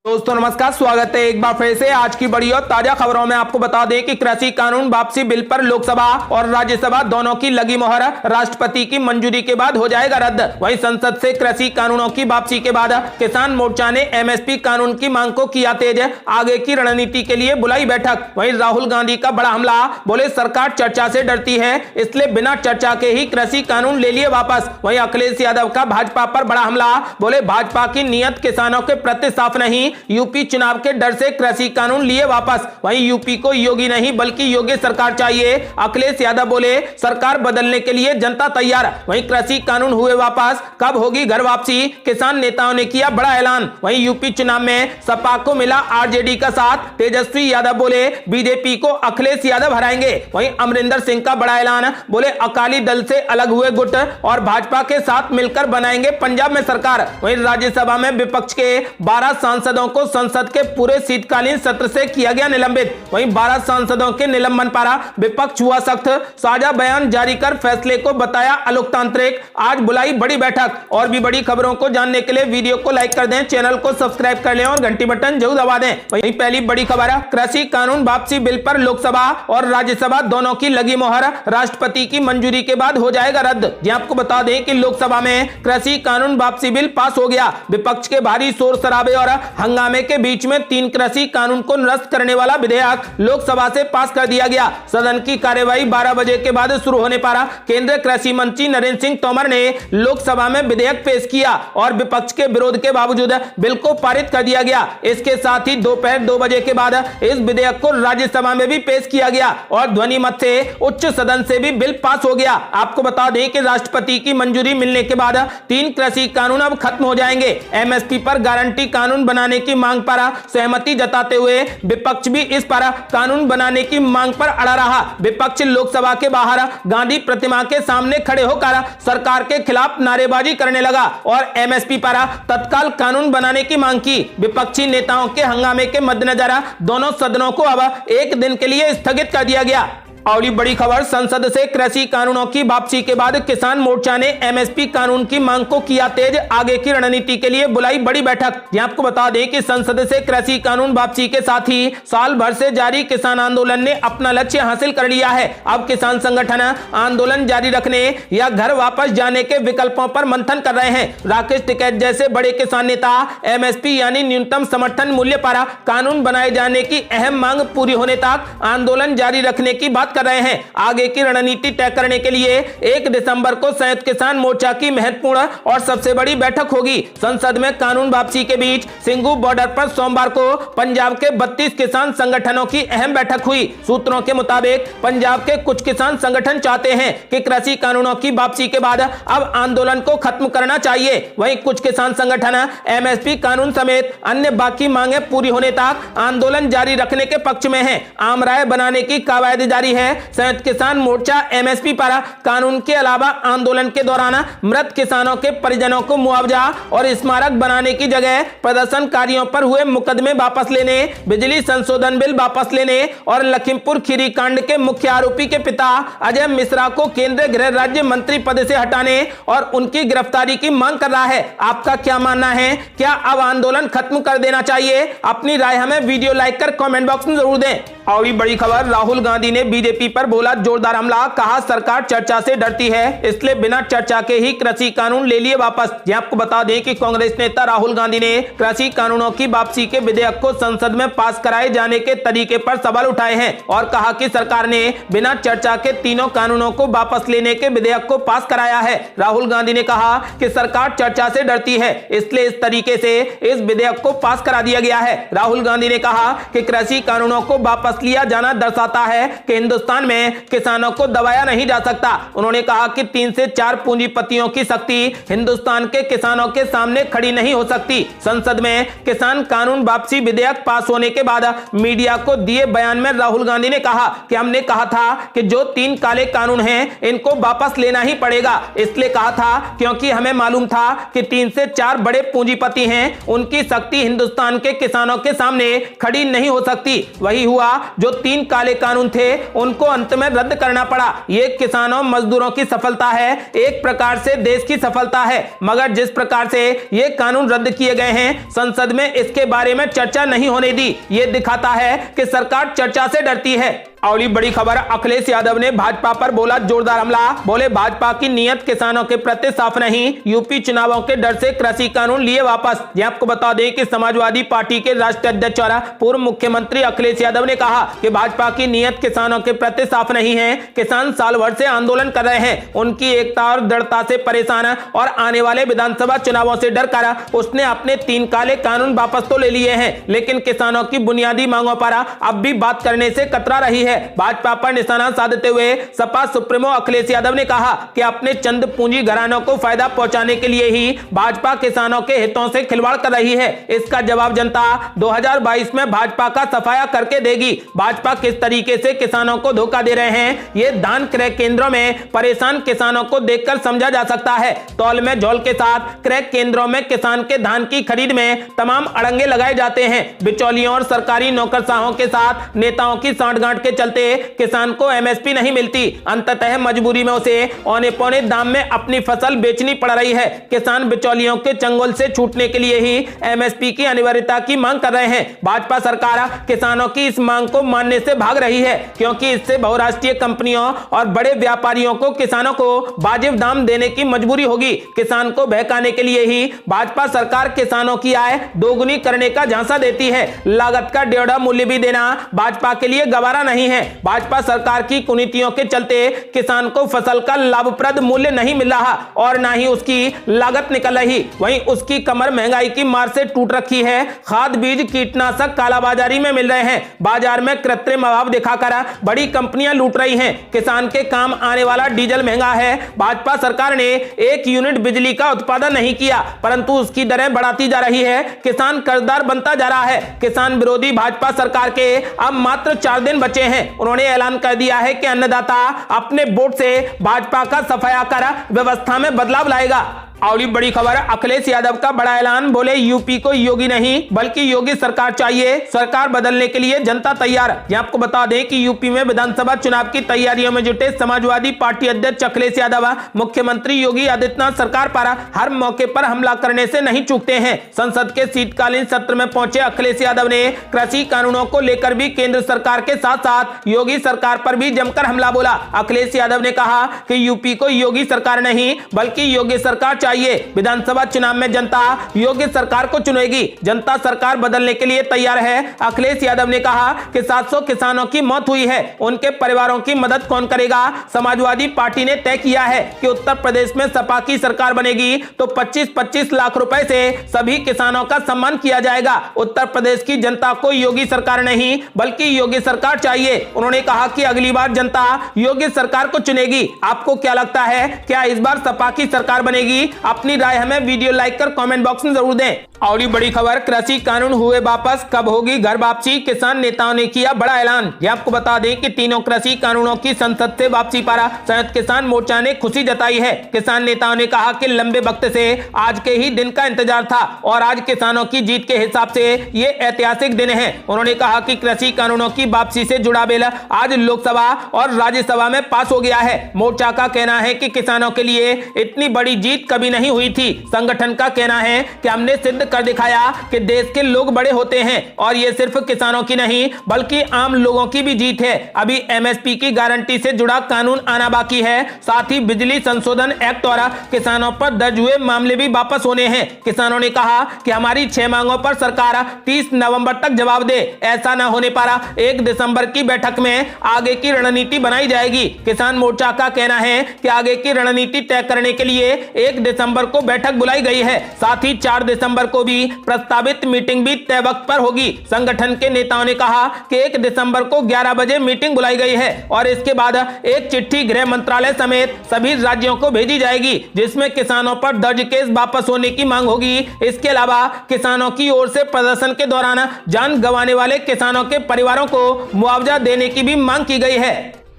दोस्तों नमस्कार, स्वागत है एक बार फिर से आज की बड़ी और ताजा खबरों में। आपको बता दें कि कृषि कानून वापसी बिल पर लोकसभा और राज्यसभा दोनों की लगी मोहर, राष्ट्रपति की मंजूरी के बाद हो जाएगा रद्द। वहीं संसद से कृषि कानूनों की वापसी के बाद किसान मोर्चा ने एमएसपी कानून की मांग को किया तेज, आगे की रणनीति के लिए बुलाई बैठक। वहीं राहुल गांधी का बड़ा हमला, बोले सरकार चर्चा से डरती है इसलिए बिना चर्चा के ही कृषि कानून ले लिए वापस। वहीं अखिलेश यादव का भाजपा पर बड़ा हमला, बोले भाजपा की नीयत किसानों के प्रति साफ नहीं, यूपी चुनाव के डर से कृषि कानून लिए वापस। वहीं यूपी को योगी नहीं बल्कि योग्य सरकार चाहिए, अखिलेश यादव बोले सरकार बदलने के लिए जनता तैयार। वहीं कृषि कानून हुए वापस, कब होगी घर वापसी, किसान नेताओं ने किया बड़ा ऐलान। वहीं यूपी चुनाव में सपा को मिला आरजेडी का साथ, तेजस्वी यादव बोले बीजेपी को अखिलेश यादव हराएंगे। वहीं अमरिंदर सिंह का बड़ा ऐलान, बोले अकाली दल से अलग हुए गुट और भाजपा के साथ मिलकर बनाएंगे पंजाब में सरकार। वहीं राज्यसभा में विपक्ष के 12 सांसदों को संसद के पूरे शीतकालीन सत्र से किया गया निलंबित। वहीं 12 सांसदों के निलंबन पर विपक्ष हुआ सख्त, साझा बयान जारी कर फैसले को बताया अलोकतांत्रिक। आज बुलाई बड़ी बैठक। और भी बड़ी खबरों को जानने के लिए वीडियो को लाइक कर दें, चैनल को सब्सक्राइब कर लें और घंटी बटन जरूर दबा दें। वहीं पहली बड़ी खबर है, कृषि कानून वापसी बिल पर लोकसभा और राज्यसभा दोनों की लगी मोहर, राष्ट्रपति की मंजूरी के बाद हो जाएगा रद्द। जी आपको बता दें कि लोकसभा में कृषि कानून वापसी बिल पास हो गया। विपक्ष के भारी शोर शराबे और हंगामे के बीच में 3 कृषि कानून को निरस्त करने वाला विधेयक लोकसभा से पास कर दिया गया। सदन की कार्यवाही 12 बजे के बाद शुरू होने पर केंद्रीय कृषि मंत्री नरेंद्र सिंह तोमर ने लोकसभा में विधेयक पेश किया और विपक्ष के विरोध के बावजूद बिल को पारित कर दिया गया। इसके साथ ही दोपहर 2 बजे के बाद इस विधेयक को राज्यसभा में भी पेश किया गया और ध्वनि मत से उच्च सदन से भी बिल पास हो गया। आपको बता दें कि राष्ट्रपति की मंजूरी मिलने के बाद 3 कृषि कानून अब खत्म हो जाएंगे। एमएसपी पर गारंटी कानून बनाने की मांग पर सहमति जताते हुए विपक्ष भी इस पर कानून बनाने की मांग पर अड़ा रहा। विपक्ष लोकसभा के बाहर गांधी प्रतिमा के सामने खड़े होकर सरकार के खिलाफ नारेबाजी करने लगा और एमएसपी पर तत्काल कानून बनाने की मांग की। विपक्षी नेताओं के हंगामे के मद्देनजर दोनों सदनों को अब एक दिन के लिए स्थगित कर दिया गया। और बड़ी खबर, संसद से कृषि कानूनों की वापसी के बाद किसान मोर्चा ने एमएसपी कानून की मांग को किया तेज, आगे की रणनीति के लिए बुलाई बड़ी बैठक। आपको बता दें कि संसद से कृषि कानून वापसी के साथ ही साल भर से जारी किसान आंदोलन ने अपना लक्ष्य हासिल कर लिया है। अब किसान संगठन आंदोलन जारी रखने या घर वापस जाने के विकल्पों पर मंथन कर रहे हैं। राकेश टिकैत जैसे बड़े किसान नेता एमएसपी यानी न्यूनतम समर्थन मूल्य पर कानून बनाए जाने की अहम मांग पूरी होने तक आंदोलन जारी रखने की बात कर रहे हैं। आगे की रणनीति तय करने के लिए 1 दिसंबर को संयुक्त किसान मोर्चा की महत्वपूर्ण और सबसे बड़ी बैठक होगी। संसद में कानून वापसी के बीच सिंघू बॉर्डर पर सोमवार को पंजाब के 32 किसान संगठनों की अहम बैठक हुई। सूत्रों के मुताबिक पंजाब के कुछ किसान संगठन चाहते हैं कि कृषि कानूनों की वापसी के बाद अब आंदोलन को खत्म करना चाहिए। वहीं कुछ किसान संगठन एमएसपी कानून समेत अन्य बाकी मांगे पूरी होने तक आंदोलन जारी रखने के पक्ष में है। आम राय बनाने की कवायद जारी है। संयुक्त किसान मोर्चा एमएसपी पर कानून के अलावा आंदोलन के दौरान मृत किसानों के परिजनों को मुआवजा और स्मारक बनाने की जगह प्रदर्शनकारियों पर हुए मुकदमे वापस लेने, बिजली संशोधन बिल वापस लेने और लखीमपुर खीरी कांड के मुख्य आरोपी के पिता अजय मिश्रा को केंद्रीय गृह राज्य मंत्री पद से हटाने और उनकी गिरफ्तारी की मांग कर रहा है। आपका क्या मानना है? क्या अब आंदोलन खत्म कर देना चाहिए? अपनी राय हमें वीडियो लाइक कर कमेंट बॉक्स में जरूर दें। और बड़ी खबर, राहुल गांधी ने बीजेपी पर बोला जोरदार हमला, कहा सरकार चर्चा से डरती है इसलिए बिना चर्चा के ही कृषि कानून ले लिए वापस। आपको बता दें कि कांग्रेस नेता राहुल गांधी ने कृषि कानूनों की वापसी के विधेयक को संसद में पास कराए जाने के तरीके पर सवाल उठाए हैं और कहा कि सरकार ने बिना चर्चा के तीनों कानूनों को वापस लेने के विधेयक को पास कराया है। राहुल गांधी ने कहा कि सरकार चर्चा से डरती है इसलिए इस तरीके से इस विधेयक को पास करा दिया गया है। राहुल गांधी ने कहा कि कृषि कानूनों को वापस लिया जाना दर्शाता है कि हिंदुस्तान में किसानों को दबाया नहीं जा सकता। उन्होंने कहा कि 3 से 4 पूंजीपतियों की शक्ति हिंदुस्तान के किसानों के सामने खड़ी नहीं हो सकती। संसद में किसान कानून वापसी विधेयक पास होने के बाद मीडिया को दिए बयान में राहुल गांधी ने कहा कि हमने कहा था कि जो 3 काले कानून हैं इनको वापस लेना ही पड़ेगा। इसलिए कहा था क्योंकि हमें मालूम था कि 3 से 4 बड़े पूंजीपति हैं, उनकी शक्ति हिंदुस्तान के किसानों के सामने खड़ी नहीं हो सकती। वही हुआ, जो 3 काले कानून थे उनको अंत में रद्द करना पड़ा। ये किसानों मजदूरों की सफलता है, एक प्रकार से देश की सफलता है। मगर जिस प्रकार से ये कानून रद्द किए गए हैं, संसद में इसके बारे में चर्चा नहीं होने दी, ये दिखाता है कि सरकार चर्चा से डरती है। अगली बड़ी खबर, अखिलेश यादव ने भाजपा पर बोला जोरदार हमला। बोले भाजपा की नीयत किसानों के प्रति साफ नहीं, यूपी चुनावों के डर से कृषि कानून लिए वापस। ये आपको बता दें कि समाजवादी पार्टी के राष्ट्रीय अध्यक्ष और पूर्व मुख्यमंत्री अखिलेश यादव ने कहा कि भाजपा की नीयत किसानों के प्रति साफ नहीं है। किसान साल भर से आंदोलन कर रहे हैं, उनकी एकता और दृढ़ता से परेशान है और आने वाले विधानसभा चुनावों से डर कर उसने अपने 3 काले कानून वापस तो ले लिए हैं, लेकिन किसानों की बुनियादी मांगों पर अब भी बात करने से कतरा रही है। भाजपा पर निशाना साधते हुए सपा सुप्रीमो अखिलेश यादव ने कहा कि अपने चंद पूंजी घरानों को फायदा पहुंचाने के लिए ही भाजपा किसानों के हितों से खिलवाड़ कर रही है। इसका जवाब जनता 2022 में भाजपा का सफाया करके देगी। भाजपा किस तरीके से किसानों को धोखा दे रहे हैं, ये धान क्रय केंद्रों में परेशान किसानों को देखकर समझा जा सकता है। तौल में झोल के साथ क्रय केंद्रों में किसान के धान की खरीद में तमाम अड़ंगे लगाए जाते हैं। बिचौलियों और सरकारी नौकरशाहों के साथ नेताओं की सांठगांठ के चलते किसान को एमएसपी नहीं मिलती। अंततः मजबूरी में उसे औने पौने दाम में अपनी फसल बेचनी पड़ रही है। किसान बिचौलियों के चंगुल से छूटने के लिए ही एमएसपी की अनिवार्यता की मांग कर रहे हैं। भाजपा सरकार किसानों की इस मांग को मानने से भाग रही है, क्योंकि इससे बहुराष्ट्रीय कंपनियों और बड़े व्यापारियों को किसानों को वाजिब दाम देने की मजबूरी होगी। किसान को बहकाने के लिए ही भाजपा सरकार किसानों की आय दोगुनी करने का झांसा देती है। लागत का 1.5 मूल्य भी देना भाजपा के लिए गवारा नहीं है। भाजपा सरकार की कुनीतियों के चलते किसान को फसल का लाभप्रद मूल्य नहीं मिल रहा और ना ही उसकी लागत निकल रही। वहीं उसकी कमर महंगाई की मार से टूट रखी है। खाद बीज कीटनाशक कालाबाजारी में मिल रहे हैं। बाजार में कृत्रिम अभाव दिखाकर बड़ी कंपनियां लूट रही हैं। किसान के काम आने वाला डीजल महंगा है। भाजपा सरकार ने 1 यूनिट बिजली का उत्पादन नहीं किया, परंतु उसकी दरें बढ़ाती जा रही है। किसान कर्जदार बनता जा रहा है। किसान विरोधी भाजपा सरकार के अब मात्र 4 दिन बचे हैं। उन्होंने ऐलान कर दिया है कि अन्नदाता अपने वोट से भाजपा का सफाया कर व्यवस्था में बदलाव लाएगा। अगली बड़ी खबर, अखिलेश यादव का बड़ा ऐलान। बोले यूपी को योगी नहीं बल्कि योगी सरकार चाहिए, सरकार बदलने के लिए जनता तैयार। यहां आपको बता दें कि यूपी में विधानसभा चुनाव की तैयारियों में जुटे समाजवादी पार्टी अध्यक्ष अखिलेश यादव मुख्यमंत्री योगी आदित्यनाथ सरकार पर हर मौके पर हमला करने से नहीं चूकते हैं। संसद के शीतकालीन सत्र में पहुंचे अखिलेश यादव ने कृषि कानूनों को लेकर भी केंद्र सरकार के साथ साथ योगी सरकार पर भी जमकर हमला बोला। अखिलेश यादव ने कहा कि यूपी को योगी सरकार नहीं बल्कि योगी सरकार चाहिए। विधानसभा चुनाव में जनता योगी सरकार को चुनेगी। जनता सरकार बदलने के लिए तैयार है। अखिलेश यादव ने कहा कि 700 किसानों की मौत हुई है, उनके परिवारों की मदद कौन करेगा। समाजवादी पार्टी ने तय किया है कि उत्तर प्रदेश में सपा की सरकार बनेगी तो 25-25 लाख रुपए से सभी किसानों का सम्मान किया जाएगा। उत्तर प्रदेश की जनता को योगी सरकार नहीं बल्कि योगी सरकार चाहिए। उन्होंने कहा कि अगली बार जनता योगी सरकार को चुनेगी। आपको क्या लगता है, क्या इस बार सपा की सरकार बनेगी? अपनी राय हमें वीडियो लाइक कर कमेंट बॉक्स में जरूर दें। और बड़ी खबर, कृषि कानून हुए वापस, कब होगी घर वापसी, किसान नेताओं ने किया बड़ा ऐलान। ये आपको बता दें कि तीनों कृषि कानूनों की संसद से वापसी पर संयुक्त किसान मोर्चा ने खुशी जताई है। किसान नेताओं ने कहा कि लंबे वक्त से आज के ही दिन का इंतजार था और आज किसानों की जीत के हिसाब से ये ऐतिहासिक दिन है। उन्होंने कहा कि कृषि कानूनों की वापसी से जुड़ा बिल आज लोकसभा और राज्यसभा में पास हो गया है। मोर्चा का कहना है कि किसानों के लिए इतनी बड़ी जीत कभी नहीं हुई थी। संगठन का कहना है कि हमने सिद्ध कर दिखाया कि देश के लोग बड़े होते हैं और ये सिर्फ किसानों की नहीं बल्कि आम लोगों की भी जीत है। अभी एमएसपी की गारंटी से जुड़ा कानून आना बाकी है। साथ ही बिजली संशोधन एक्ट द्वारा किसानों पर दर्ज हुए मामले भी वापस होने हैं। किसानों ने कहा कि हमारी 6 मांगों पर सरकार 30 नवंबर तक जवाब दे। ऐसा न होने पर 1 दिसंबर की बैठक में आगे की रणनीति बनाई जाएगी। किसान मोर्चा का कहना है कि आगे की रणनीति तय करने के लिए 1 दिसंबर को बैठक बुलाई गई है। साथ ही 4 दिसंबर को भी प्रस्तावित मीटिंग भी तय वक्त पर होगी। संगठन के नेताओं ने कहा कि 1 दिसंबर को 11 बजे मीटिंग बुलाई गई है और इसके बाद एक चिट्ठी गृह मंत्रालय समेत सभी राज्यों को भेजी जाएगी जिसमें किसानों पर दर्ज केस वापस होने की मांग होगी। इसके अलावा किसानों की ओर से प्रदर्शन के दौरान जान गंवाने वाले किसानों के परिवारों को मुआवजा देने की भी मांग की गई है।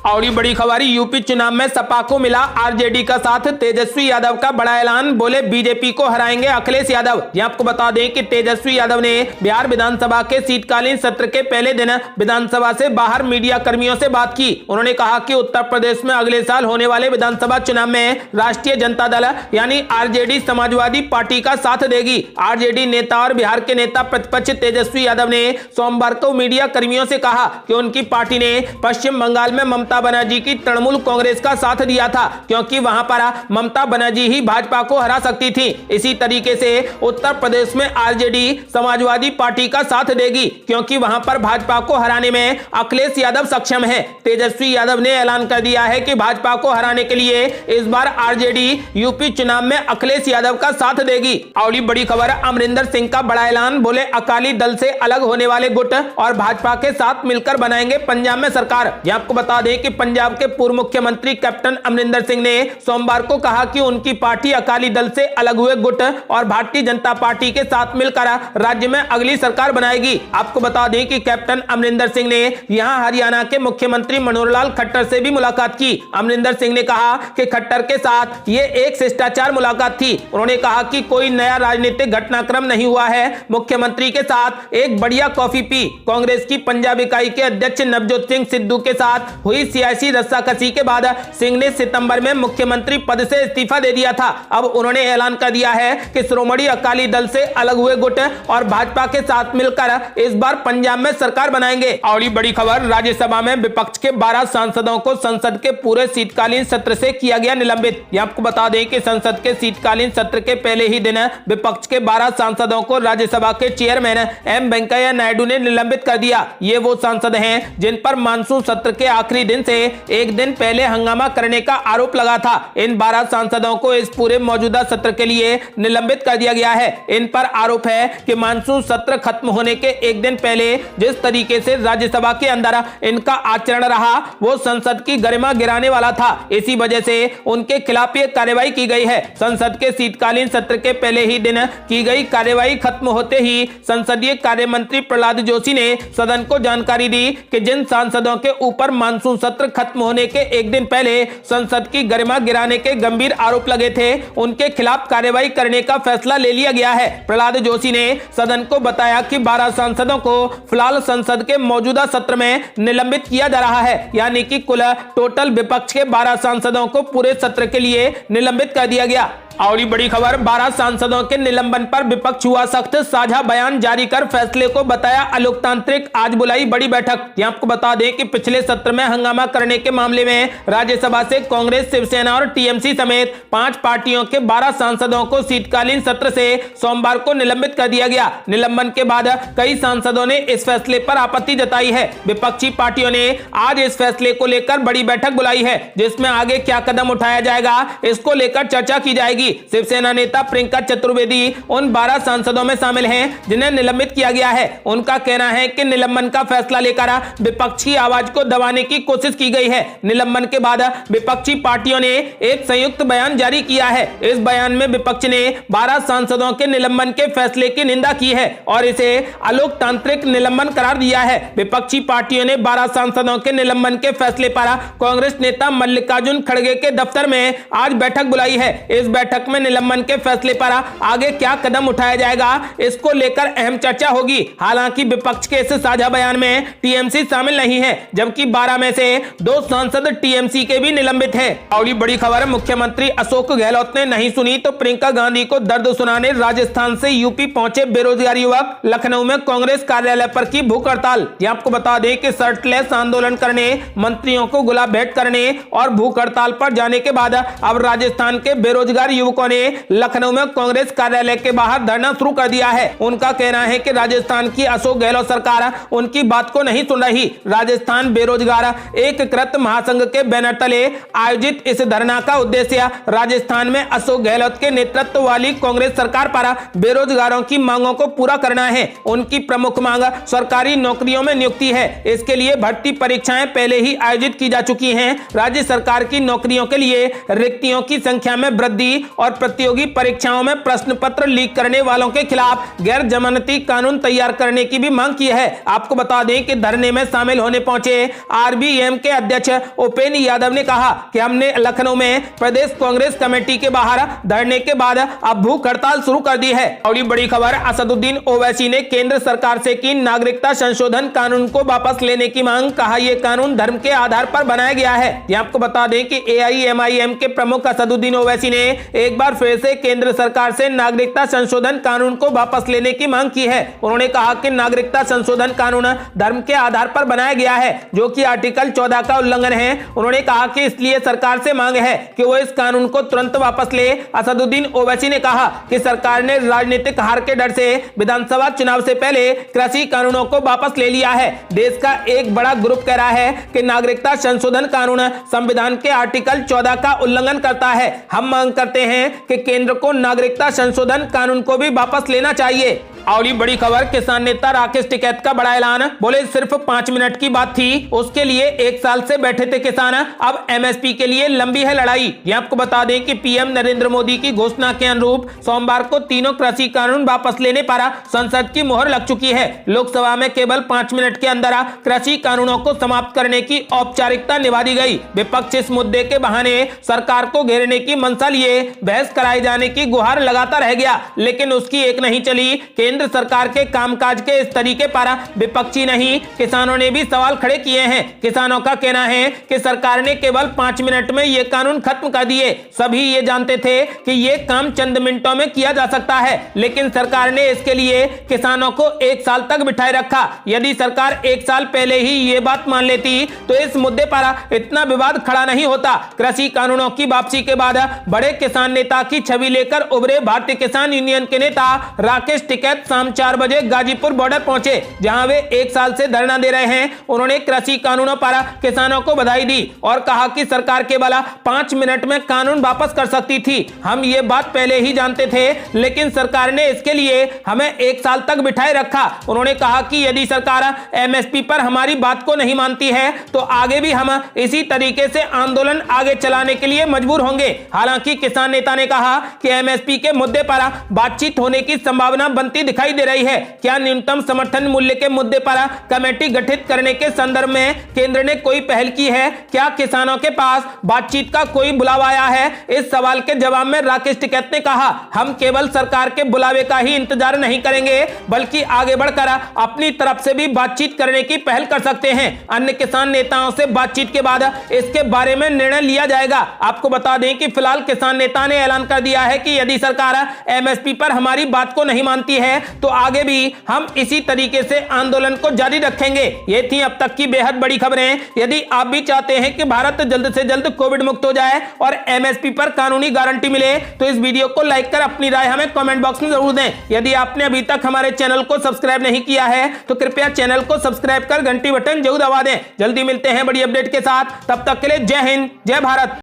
और ये बड़ी खबर, यूपी चुनाव में सपा को मिला आरजेडी का साथ, तेजस्वी यादव का बड़ा ऐलान, बोले बीजेपी को हराएंगे अखिलेश यादव। ये आपको बता दें कि तेजस्वी यादव ने बिहार विधानसभा के शीतकालीन सत्र के पहले दिन विधानसभा से बाहर मीडिया कर्मियों से बात की। उन्होंने कहा कि उत्तर प्रदेश में अगले साल होने वाले विधानसभा चुनाव में राष्ट्रीय जनता दल यानी आरजेडी समाजवादी पार्टी का साथ देगी। आरजेडी नेता और बिहार के नेता प्रतिपक्ष तेजस्वी यादव ने सोमवार को मीडिया कर्मियों से कहा कि उनकी पार्टी ने पश्चिम बंगाल में ममता बनर्जी की तृणमूल कांग्रेस का साथ दिया था, क्योंकि वहां पर ममता बनर्जी ही भाजपा को हरा सकती थी। इसी तरीके से उत्तर प्रदेश में आरजेडी समाजवादी पार्टी का साथ देगी, क्योंकि वहां पर भाजपा को हराने में अखिलेश यादव सक्षम है। तेजस्वी यादव ने ऐलान कर दिया है कि भाजपा को हराने के लिए इस बार आरजेडी यूपी चुनाव में अखिलेश यादव का साथ देगी। और बड़ी खबर, अमरिंदर सिंह का बड़ा ऐलान, बोले अकाली दल से अलग होने वाले गुट और भाजपा के साथ मिलकर बनाएंगे पंजाब में सरकार। ये आपको बता दें कि पंजाब के पूर्व मुख्यमंत्री कैप्टन अमरिंदर सिंह ने सोमवार को कहा कि उनकी पार्टी अकाली दल से अलग हुए गुट और भारतीय जनता पार्टी के साथ मिलकर राज्य में अगली सरकार बनाएगी। आपको बता दें कि कैप्टन अमरिंदर सिंह ने यहां हरियाणा के मुख्यमंत्री मनोहर लाल खट्टर से भी मुलाकात की। अमरिंदर सिंह ने कहा कि खट्टर के साथ ये एक शिष्टाचार मुलाकात थी। उन्होंने कहा कि कोई नया राजनीतिक घटनाक्रम नहीं हुआ है। मुख्यमंत्री के साथ एक बढ़िया कॉफी पी। कांग्रेस की पंजाब इकाई के अध्यक्ष नवजोत सिंह सिद्धू के साथ हुई सियासी रस्साकसी के बाद सिंह ने सितंबर में मुख्यमंत्री पद से इस्तीफा दे दिया था। अब उन्होंने ऐलान कर दिया है कि श्रोमणी अकाली दल से अलग हुए गुट और भाजपा के साथ मिलकर इस बार पंजाब में सरकार बनाएंगे। और ये बड़ी खबर, राज्यसभा में विपक्ष के 12 सांसदों को संसद के पूरे शीतकालीन सत्र से किया गया निलंबित। ये आपको बता दें कि संसद के शीतकालीन सत्र के पहले ही दिन विपक्ष के 12 सांसदों को राज्यसभा के चेयरमैन एम वेंकैया नायडू ने निलंबित कर दिया। ये वो सांसद हैं जिन पर मानसून सत्र के आखिरी दिन से एक दिन पहले हंगामा करने का आरोप लगा था। इन 12 सांसदों को इस पूरे मौजूदा सत्र के लिए निलंबित कर दिया गया है। इन पर आरोप है कि मानसून सत्र खत्म होने के एक दिन पहले जिस तरीके से राज्यसभा के अंदर इनका आचरण रहा वो संसद की गरिमा गिराने वाला था। इसी वजह से उनके खिलाफ ये कार्रवाई की गई है। संसद के शीतकालीन सत्र के पहले ही दिन की गई कार्रवाई खत्म होते ही संसदीय कार्य मंत्री प्रहलाद जोशी ने सदन को जानकारी दी कि जिन सांसदों के ऊपर मानसून सत्र खत्म होने के एक दिन पहले संसद की गरिमा गिराने के गंभीर आरोप लगे थे, उनके खिलाफ कार्रवाई करने का फैसला ले लिया गया है। प्रहलाद जोशी ने सदन को बताया कि 12 सांसदों को फिलहाल संसद के मौजूदा सत्र में निलंबित किया जा रहा है, यानी कि कुल टोटल विपक्ष के 12 सांसदों को पूरे सत्र के लिए निलंबित कर दिया गया। और ये बड़ी खबर, 12 सांसदों के निलंबन पर विपक्ष हुआ सख्त, साझा बयान जारी कर फैसले को बताया अलोकतांत्रिक, आज बुलाई बड़ी बैठक। यहां आपको बता दें कि पिछले सत्र में हंगामा करने के मामले में राज्यसभा से कांग्रेस, शिवसेना और टीएमसी समेत 5 पार्टियों के 12 सांसदों को शीतकालीन सत्र से सोमवार को निलंबित कर दिया गया। निलंबन के बाद कई सांसदों ने इस फैसले पर आपत्ति जताई है। विपक्षी पार्टियों ने आज इस फैसले को लेकर बड़ी बैठक बुलाई है, जिसमें आगे क्या कदम उठाया जाएगा इसको लेकर चर्चा की जाएगी। शिवसेना नेता प्रियंका चतुर्वेदी उन 12 सांसदों में शामिल हैं जिन्हें निलंबित किया गया है। उनका कहना है कि निलंबन का फैसला लेकर विपक्षी आवाज को दबाने की कोशिश की गई है। निलंबन के बाद विपक्षी पार्टियों ने एक संयुक्त बयान जारी किया है। इस बयान में विपक्ष ने 12 सांसदों के निलंबन के फैसले की निंदा की है और इसे अलोकतांत्रिक निलंबन करार दिया है। विपक्षी पार्टियों ने 12 सांसदों के निलंबन के फैसले पर कांग्रेस नेता मल्लिकार्जुन खड़गे के दफ्तर में आज बैठक बुलाई है। इस बैठक में निलंबन के फैसले पर आगे क्या कदम उठाया जाएगा इसको लेकर अहम चर्चा होगी। हालांकि विपक्ष के इस साझा बयान में टीएमसी शामिल नहीं है, जबकि 12 में से 2 सांसद टीएमसी के भी निलंबित है। और बड़ी खबर, मुख्यमंत्री अशोक गहलोत ने नहीं सुनी तो प्रियंका गांधी को दर्द सुनाने राजस्थान से यूपी पहुंचे बेरोजगार युवक, लखनऊ में कांग्रेस कार्यालय पर की भूख हड़ताल। आपको बता दें कि शर्टलेस आंदोलन करने, मंत्रियों को गुलाब भेंट करने और भूख हड़ताल पर जाने के बाद अब राजस्थान के बेरोजगार युवकों ने लखनऊ में कांग्रेस कार्यालय के बाहर धरना शुरू कर दिया है। उनका कहना है कि राजस्थान की अशोक गहलोत सरकार उनकी बात को नहीं सुन रही। राजस्थान बेरोजगार एकीकृत महासंघ के बैनर तले आयोजित इस धरना का उद्देश्य राजस्थान में अशोक गहलोत के नेतृत्व वाली कांग्रेस सरकार पर बेरोजगारों की मांगों को पूरा करना है। उनकी प्रमुख मांग सरकारी नौकरियों में नियुक्ति है। इसके लिए भर्ती परीक्षाएं पहले ही आयोजित की जा चुकी हैं। राज्य सरकार की नौकरियों के लिए रिक्तियों की संख्या में वृद्धि और प्रतियोगी परीक्षाओं में प्रश्न पत्र लीक करने वालों के खिलाफ गैर जमानती कानून तैयार करने की भी मांग की है। आपको बता दें कि धरने में शामिल होने पहुंचे आरबीएम के अध्यक्ष उपेंद्र यादव ने कहा कि हमने लखनऊ में प्रदेश कांग्रेस कमेटी के बाहर धरने के बाद अब भूख हड़ताल शुरू कर दी है। और बड़ी खबर, असदुद्दीन ओवैसी ने केंद्र सरकार से की नागरिकता संशोधन कानून को वापस लेने की मांग। कहा यह कानून धर्म के आधार पर बनाया गया है। यह आपको बता दें कि एआईएमआईएम के प्रमुख असदुद्दीन ओवैसी ने एक बार फिर से केंद्र सरकार से नागरिकता संशोधन कानून को वापस लेने की मांग की है। उन्होंने कहा कि नागरिकता संशोधन कानून धर्म के आधार पर बनाया गया है, जो कि आर्टिकल 14 का उल्लंघन है। उन्होंने कहा कि इसलिए सरकार से मांग है कि वो इस कानून को तुरंत वापस ले। असदुद्दीन ओवैसी ने कहा कि सरकार ने राजनीतिक हार के डर से विधानसभा चुनाव से पहले कृषि कानूनों को वापस ले लिया है। देश का एक बड़ा ग्रुप कह रहा है कि नागरिकता संशोधन कानून संविधान के आर्टिकल 14 का उल्लंघन करता है। हम मांग करते हैं कि केंद्र को नागरिकता संशोधन कानून को भी वापस लेना चाहिए। और बड़ी खबर, किसान नेता राकेश टिकैत का बड़ा ऐलान। बोले सिर्फ 5 मिनट की बात थी, उसके लिए 1 साल से बैठे थे किसान। अब एमएसपी के लिए लंबी है लड़ाई। ये आपको बता दें कि पीएम नरेंद्र मोदी की घोषणा के अनुरूप सोमवार को तीनों कृषि कानून वापस लेने पर संसद की मुहर लग चुकी है। लोकसभा में केवल 5 मिनट के अंदर कृषि कानूनों को समाप्त करने की औपचारिकता निभा दी गई। विपक्ष इस मुद्दे के बहाने सरकार को घेरने की मंशा लिए बहस कराए जाने की गुहार लगाता रह गया, लेकिन उसकी एक नहीं चली। केंद्र सरकार के कामकाज के इस तरीके पर विपक्षी नहीं, किसानों ने भी सवाल खड़े किए हैं। किसानों का कहना है कि सरकार ने केवल 5 मिनट में यह कानून खत्म कर दिए। सभी ये जानते थे कि यह काम चंद मिनटों में किया जा सकता है, लेकिन सरकार ने इसके लिए किसानों को 1 साल तक बिठाए रखा। यदि सरकार 1 साल पहले ही ये बात मान लेती तो इस मुद्दे पर इतना विवाद खड़ा नहीं होता। कृषि कानूनों की वापसी के बाद बड़े किसान नेता की छवि लेकर उभरे भारतीय किसान यूनियन के नेता राकेश टिकैत शाम 4 बजे गाजीपुर बॉर्डर पहुंचे, जहां वे 1 साल से धरना दे रहे हैं। उन्होंने कृषि कानूनों पर किसानों को बधाई दी और कहा कि सरकार केवल 5 मिनट में कानून वापस कर सकती थी। हम ये बात पहले ही जानते थे, लेकिन सरकार ने इसके लिए हमें 1 साल तक बिठाए रखा। उन्होंने कहा कि यदि सरकार एमएसपी पर हमारी बात को नहीं मानती है तो आगे भी हम इसी तरीके से आंदोलन आगे चलाने के लिए मजबूर होंगे। हालांकि किसान नेता ने कहा कि एमएसपी के मुद्दे पर बातचीत होने की संभावना बनती दिखाई दे रही है। क्या न्यूनतम समर्थन मूल्य के मुद्दे पर कमेटी गठित करने के संदर्भ में केंद्र ने कोई पहल की है? क्या किसानों के पास बातचीत का कोई बुलावा आया है? इस सवाल के जवाब में राकेश टिकैत ने कहा, हम केवल सरकार के बुलावे का ही इंतजार नहीं करेंगे, बल्कि आगे बढ़कर अपनी तरफ से भी बातचीत करने की पहल कर सकते हैं। अन्य किसान नेताओं से बातचीत के बाद इसके बारे में निर्णय लिया जाएगा। आपको बता दें कि फिलहाल किसान नेता ने ऐलान कर दिया है कि यदि सरकार एमएसपी पर हमारी बात को नहीं मानती है तो आगे भी हम इसी तरीके से आंदोलन को जारी रखेंगे। ये थी अब तक की बेहद बड़ी खबरें। यदि आप भी चाहते हैं कि भारत जल्द से जल्द कोविड मुक्त हो जाए और एमएसपी पर कानूनी गारंटी मिले तो इस वीडियो को लाइक कर अपनी राय हमें कमेंट बॉक्स में जरूर दें। यदि आपने अभी तक हमारे चैनल को सब्सक्राइब नहीं किया है तो कृपया चैनल को सब्सक्राइब कर घंटी बटन जरूर दबा दें। जल्दी मिलते हैं बड़ी अपडेट के साथ, तब तक के लिए जय हिंद, जय भारत।